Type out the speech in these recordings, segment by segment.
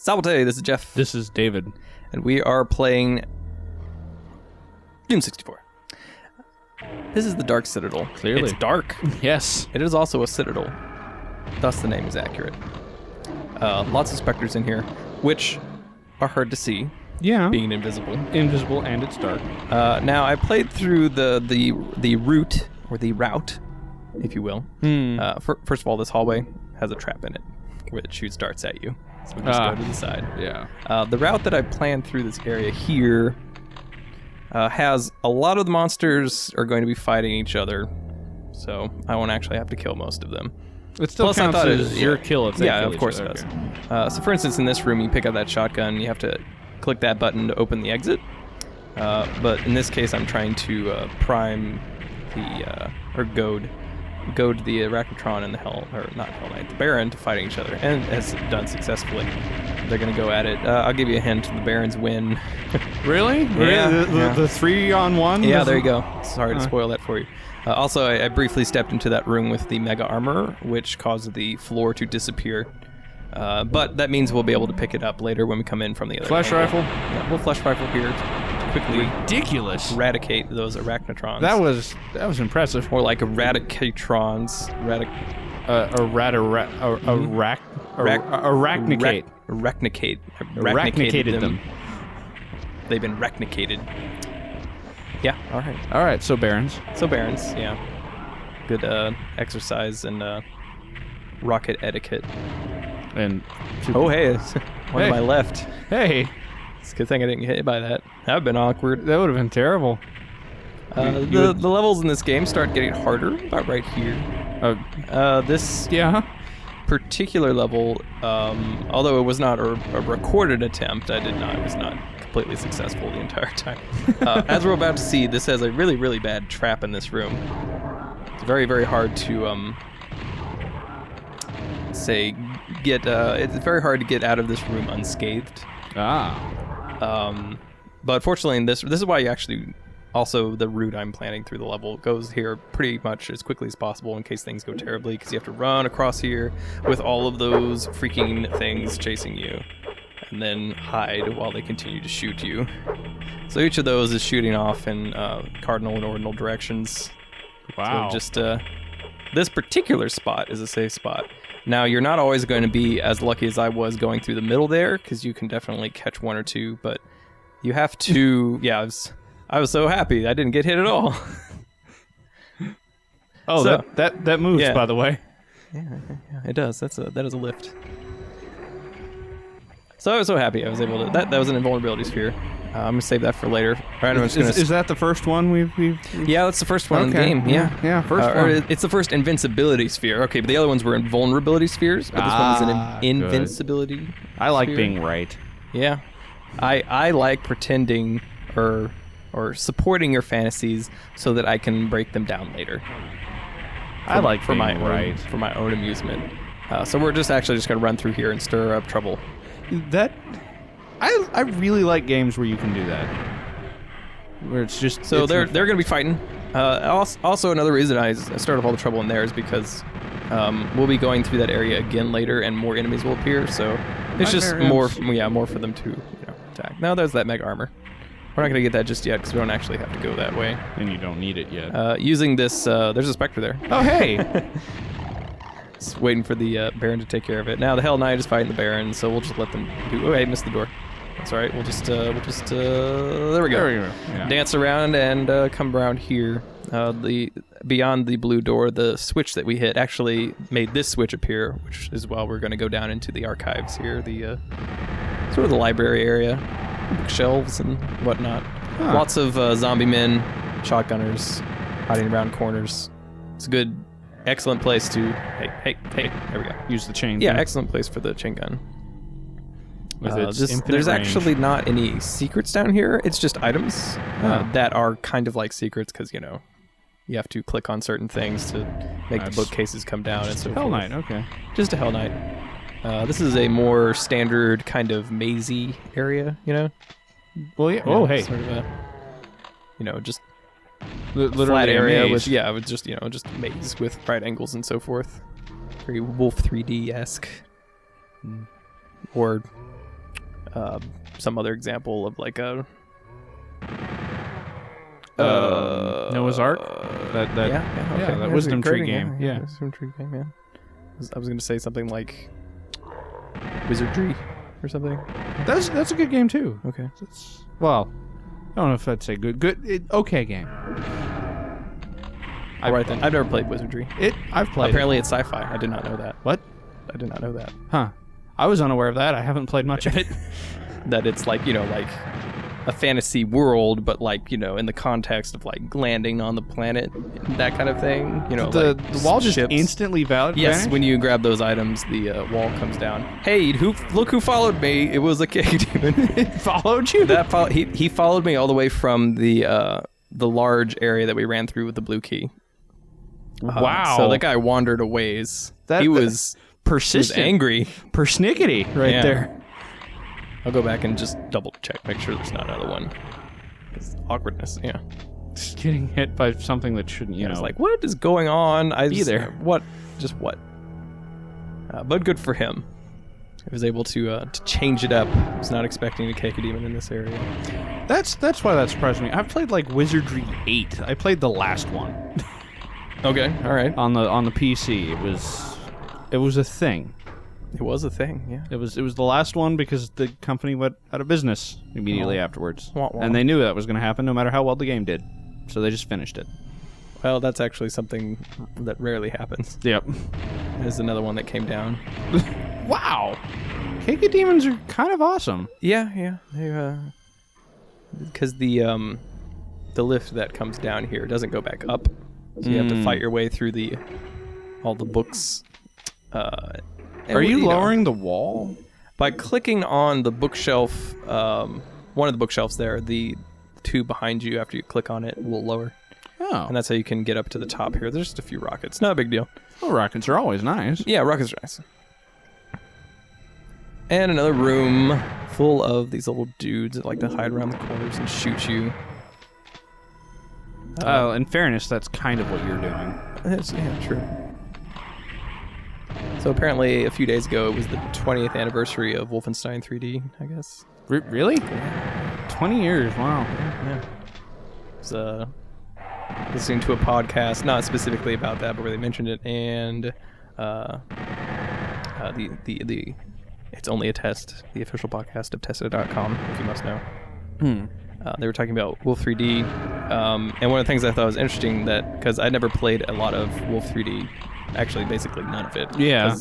Salve, this is Jeff. This is David. And we are playing Doom 64. This is the Dark Citadel. Clearly. It's dark. Yes. It is also a citadel. Thus the name is accurate. Lots of specters in here, which are hard to see. Yeah. Being invisible. Invisible and it's dark. Now, I played through the route, or the route, if you will. First of all, this hallway has a trap in it where it shoots darts at you. So we just go to the side. Yeah. The route that I planned through this area here has a lot of the monsters are going to be fighting each other, so I won't actually have to kill most of them. It still counts as your kill if they kill of course each it other. does. So for instance, in this room, you pick up that shotgun, you have to click that button to open the exit. But in this case, I'm trying to prime or goad the Arachnotron and the Baron to fighting each other, and has done successfully. They're gonna go at it. I'll give you a hint: the Barons win. Really? Yeah. The 3-on-1? Yeah, there you go. Sorry to spoil that for you. Also, I briefly stepped into that room with the Mega Armor, which caused the floor to disappear. But that means we'll be able to pick it up later when we come in from the other Flash angle. rifle? Yeah, we'll flash rifle here to quickly Ridiculous. eradicate those Arachnotrons. That was impressive. Or like Eradicatrons. Arachnicated them. They've been arachnicated. Yeah, alright. Alright, so Barons. Yeah. Good exercise and rocket etiquette. And Oh, hey, it's one to my left. Hey, It's a good thing I didn't get hit by that. That would have been awkward. that would have been terrible. The levels in this game start getting harder about right here. This Yeah. particular level, although it was not a recorded attempt, I was not completely successful the entire time. As we're about to see, this has a really, really bad trap in this room. It's very, very hard to it's very hard to get out of this room unscathed. But fortunately, this is why you actually, also the route I'm planning through the level goes here pretty much as quickly as possible in case things go terribly, because you have to run across here with all of those freaking things chasing you, and then hide while they continue to shoot you. So each of those is shooting off in cardinal and ordinal directions. Wow. So just this particular spot is a safe spot. Now, you're not always going to be as lucky as I was going through the middle there, because you can definitely catch one or two, but you have to... Yeah, I was so happy I didn't get hit at all. Oh, so, that moves, yeah. by the way. Yeah, it does. That is a lift. So I was so happy I was able to... That was an invulnerability sphere. I'm going to save that for later. Right, Is that the first one we've... Yeah, that's the first one in the game. Yeah, first one. Or it's the first invincibility sphere. Okay, but the other ones were invulnerability spheres, but this one is an invincibility I like sphere. being right. Yeah. I like pretending or supporting your fantasies so that I can break them down later. I like for being right. For my own amusement. So we're just going to run through here and stir up trouble. I really like games where you can do that. Where it's just... So they're going to be fighting. Also, another reason I started all the trouble in there is because we'll be going through that area again later, and more enemies will appear. So it's just more for them to attack. Now there's that Mega Armor. We're not going to get that just yet because we don't actually have to go that way. And you don't need it yet. Using this, there's a Spectre there. Oh, hey! Just waiting for the Baron to take care of it. Now the Hell Knight is fighting the Baron, so we'll just let them do... Oh, hey, missed the door. That's all right. We'll just there we go. There we go. Yeah. Dance around and come around here. Beyond the blue door, the switch that we hit actually made this switch appear, which is why we're going to go down into the archives here, the sort of the library area, bookshelves and whatnot. Huh. Lots of zombie men, shotgunners, hiding around corners. It's a good, excellent place to. Hey! There we go. Use the chain. Yeah, gun. excellent place for the chain gun. There's There's actually not any secrets down here. It's just items that are kind of like secrets because, you have to click on certain things to make the bookcases come down and so forth. Hell Knight, okay. Just a Hell Knight. This is a more standard kind of mazy area, Well, yeah. Oh, hey. Sort of a, just literally flat area with just maze with right angles and so forth. Very Wolf 3D-esque. Or some other example of like a Noah's Ark. That Wisdom Tree game. Yeah. Wisdom Tree game. Yeah. I was going to say something like Wizardry or something. That's a good game too. Okay. Well, I don't know if I'd say good. Okay game. All right then. I've never played Wizardry. I've played. Apparently, it's sci-fi. I did not know that. What? I did not know that. Huh. I was unaware of that. I haven't played much of it. That it's like, like a fantasy world, but like, in the context of like landing on the planet, that kind of thing. The wall just instantly Yes, vanished? when you grab those items, the wall comes down. Hey, look who followed me. It was a cave demon. It followed you? He followed me all the way from the large area that we ran through with the blue key. Wow. So that guy wandered a ways. He was persistent. He was angry. Persnickety right there. I'll go back and just double check, make sure there's not another one. It's awkwardness, yeah. Just getting hit by something that shouldn't, I was like, what is going on? What? But good for him. He was able to change it up. I was not expecting a Cacodemon in this area. That's why that surprised me. I've played like Wizardry 8. I played the last one. Okay, all right. On the PC, it was a thing. It was a thing, yeah. It was the last one because the company went out of business immediately afterwards. Wah, wah. And they knew that was going to happen no matter how well the game did. So they just finished it. Well, that's actually something that rarely happens. Yep. There's another one that came down. Wow. Cacodemons are kind of awesome. Yeah. Because the lift that comes down here doesn't go back up. So you have to fight your way through all the books. Are you lowering the wall? By clicking on the bookshelf, one of the bookshelves there, the two behind you after you click on it will lower. Oh. And that's how you can get up to the top here. There's just a few rockets. Not a big deal. Well, rockets are always nice. Yeah, rockets are nice. And another room full of these little dudes that like to hide around the corners and shoot you. In fairness, that's kind of what you're doing. Yeah, true. So apparently, a few days ago, it was the 20th anniversary of Wolfenstein 3D, I guess. Really? Yeah. 20 years, wow. Yeah. I was listening to a podcast, not specifically about that, but where they mentioned it, and It's Only a Test, the official podcast of Tesla.com, if you must know. They were talking about Wolf 3D, and one of the things I thought was interesting, that because I never played a lot of Wolf 3D, actually basically none of it. Yeah.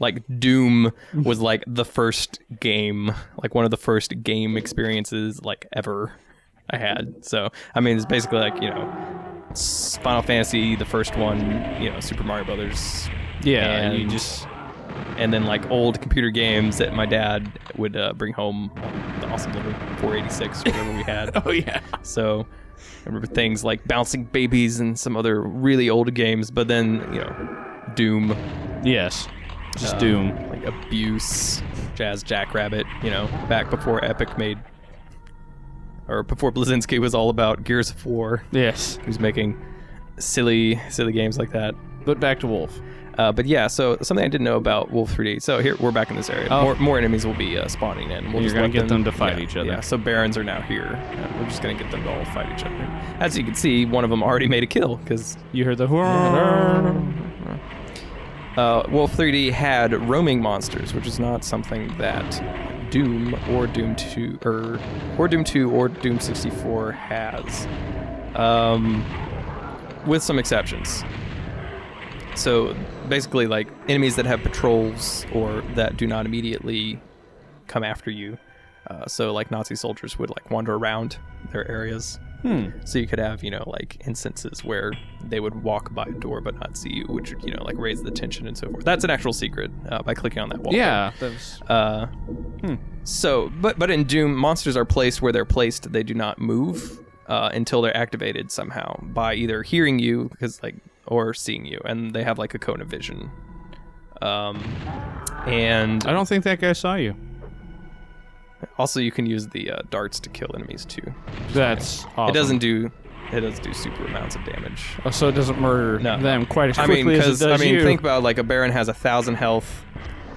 Like Doom was like the first game, like one of the first game experiences like ever I had. So I mean, it's basically like Final Fantasy, the first one, Super Mario Brothers. Yeah, and then like old computer games that my dad would bring home on the awesome little 486 or whatever we had. Oh yeah. So I remember things like Bouncing Babies and some other really old games, but then Doom. Yes. Just Doom. Like Abuse, Jazz Jackrabbit, back before Epic made, or before Blazinski was all about Gears of War. Yes. He was making silly games like that. But back to Wolf. But yeah, so something I didn't know about Wolf 3D. So here, we're back in this area. Oh. More enemies will be spawning in. You're going to get them to fight each other. Yeah, so Barons are now here. We're just going to get them to all fight each other. As you can see, one of them already made a kill, because... You heard the... Wolf 3D had roaming monsters, which is not something that Doom or Doom 2 or Doom 2 or Doom 64 has, with some exceptions. So basically, like enemies that have patrols or that do not immediately come after you. So like Nazi soldiers would like wander around their areas. So you could have, like instances where they would walk by a door but not see you, which would, like raise the tension and so forth. That's an actual secret by clicking on that wall. Yeah. So, but in Doom, monsters are placed where they're placed. They do not move until they're activated somehow by either hearing you, or seeing you, and they have like a cone of vision. And I don't think that guy saw you. Also, you can use the darts to kill enemies too. That's awesome. It does do super amounts of damage. Oh, so it doesn't murder them quite as quickly as it does you. Think about like a Baron has 1,000 health,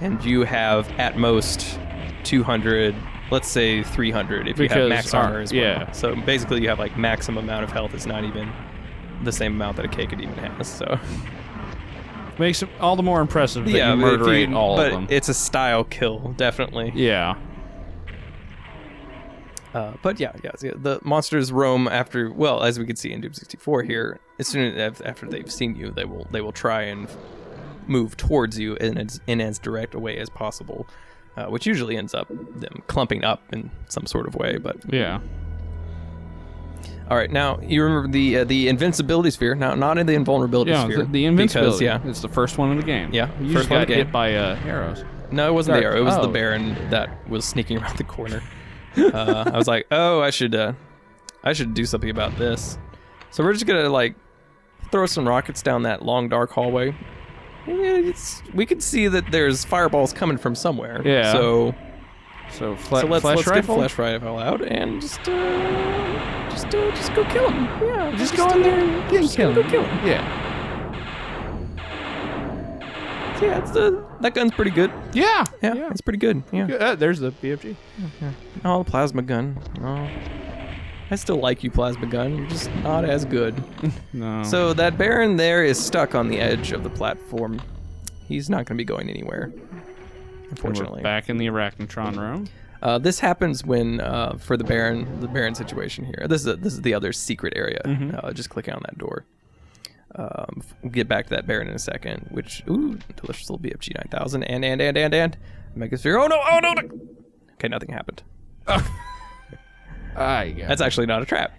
and you have at most 200 let's say 300 if you have max armor as well. Yeah. So basically you have like maximum amount of health is not even the same amount that a K could even has. So makes it all the more impressive that you murderate all of them. But it's a style kill, definitely. Yeah. But yeah, the monsters roam after. Well, as we can see in Doom 64 here, as soon as after they've seen you, they will try and move towards you in as direct a way as possible, which usually ends up them clumping up in some sort of way. But yeah. All right, now you remember the invincibility sphere. Now, not in the invulnerability sphere. The invincibility. Because, it's the first one in the game. Yeah, you first just one got in the game. hit by arrows. No, it wasn't the arrow. It was the Baron that was sneaking around the corner. I was like, oh, I should do something about this. So we're just gonna like throw some rockets down that long dark hallway. We can see that there's fireballs coming from somewhere. Yeah. So let's flash get rifle? flash rifle out and just go kill him. Yeah. Just go in there and kill him. Go kill him. Yeah. So yeah, that gun's pretty good. Yeah. Yeah, it's pretty good. Yeah. There's the BFG. Oh, the plasma gun. Oh. I still like you, plasma gun. You're just not as good. No. So that Baron there is stuck on the edge of the platform. He's not going to be going anywhere, unfortunately. We're back in the Arachnotron room. This happens when, for the Baron situation here. This is the other secret area. Just click on that door. We'll get back to that Baron in a second. Which, delicious little BFG 9000 and Megasphere. Oh no! Okay, nothing happened. That's actually not a trap.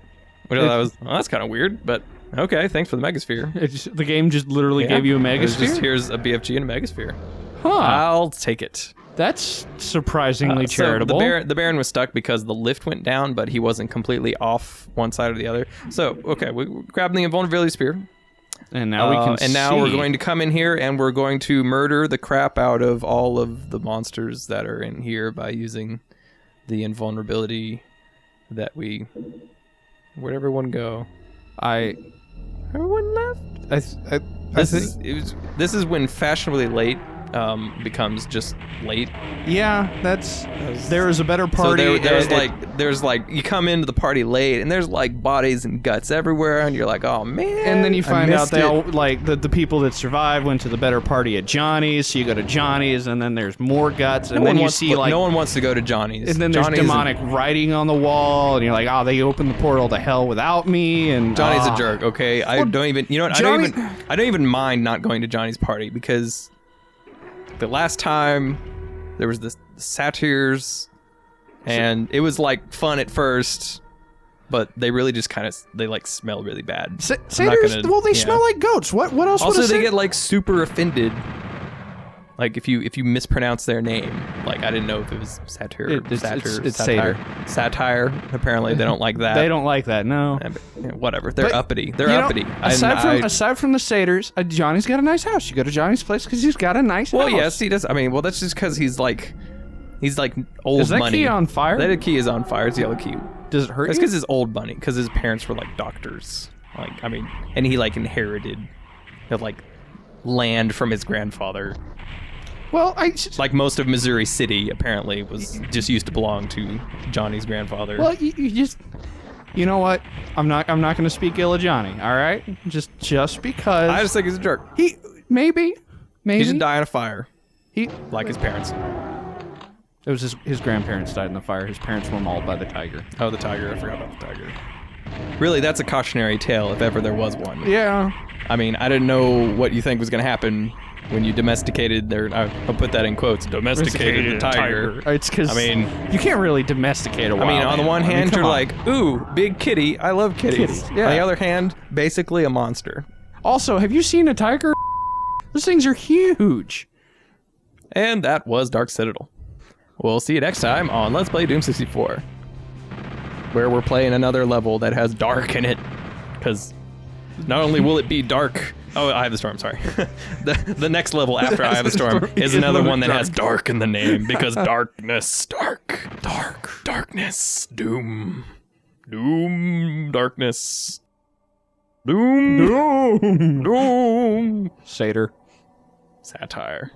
Which I thought was, that's kind of weird, but okay, thanks for the Megasphere. The game just literally gave you a Megasphere? Here's a BFG and a Megasphere. Huh. I'll take it. That's surprisingly charitable. So the Baron was stuck because the lift went down, but he wasn't completely off one side or the other. So, okay, we grabbed the invulnerability spear. And now we can And now we're going to come in here and we're going to murder the crap out of all of the monsters that are in here by using the invulnerability that we... Where'd everyone go? Everyone left? This is when fashionably late becomes just late. Yeah, there is a better party. So there's like you come into the party late and there's like bodies and guts everywhere and you're like, oh man. And then you find out they all like the people that survived went to the better party at Johnny's, so you go to Johnny's and then there's more guts and then you see like no one wants to go to Johnny's. And then there's demonic writing on the wall and you're like, oh, they opened the portal to hell without me and Johnny's a jerk, okay? I don't even mind not going to Johnny's party because the last time there was this satires and it was like fun at first, but they really just kind of like smell really bad. Satyrs, they smell like goats. What else? Also, they get like super offended. Like if you mispronounce their name, like I didn't know if it was satire. It's satire. Satire. Apparently, they don't like that. They don't like that. No. Whatever. They're uppity. They're uppity. Aside from the satyrs, Johnny's got a nice house. You go to Johnny's place because he's got a nice house. Well, yes, he does. I mean, that's just because he's like old money. Is that key on fire? That key is on fire. It's yellow key. Does it hurt? That's because his old money. Because his parents were like doctors. Like I mean, and he like inherited, like land from his grandfather. Well, like most of Missouri City apparently was just used to belong to Johnny's grandfather. Well, you know what? I'm not going to speak ill of Johnny. All right, just because I just think he's a jerk. Maybe he should die in a fire. Like his parents. It was his grandparents died in the fire. His parents were mauled by the tiger. Oh, the tiger! I forgot about the tiger. Really, that's a cautionary tale if ever there was one. Yeah. I mean, I didn't know what you think was going to happen when you domesticated I'll put that in quotes, domesticated the tiger. It's because, I mean, you can't really domesticate a wild animal. on the one hand, you're like, ooh, big kitty, I love kitties. Yeah. On the other hand, basically a monster. Also, have you seen a tiger? Those things are huge. And that was Dark Citadel. We'll see you next time on Let's Play Doom 64, where we're playing another level that has dark in it, because not only will it be dark... Oh, Eye of the Storm, sorry. the next level after Eye of the Storm is another one that has dark in the name, because darkness, darkness, doom, darkness, doom, Satire. Satire.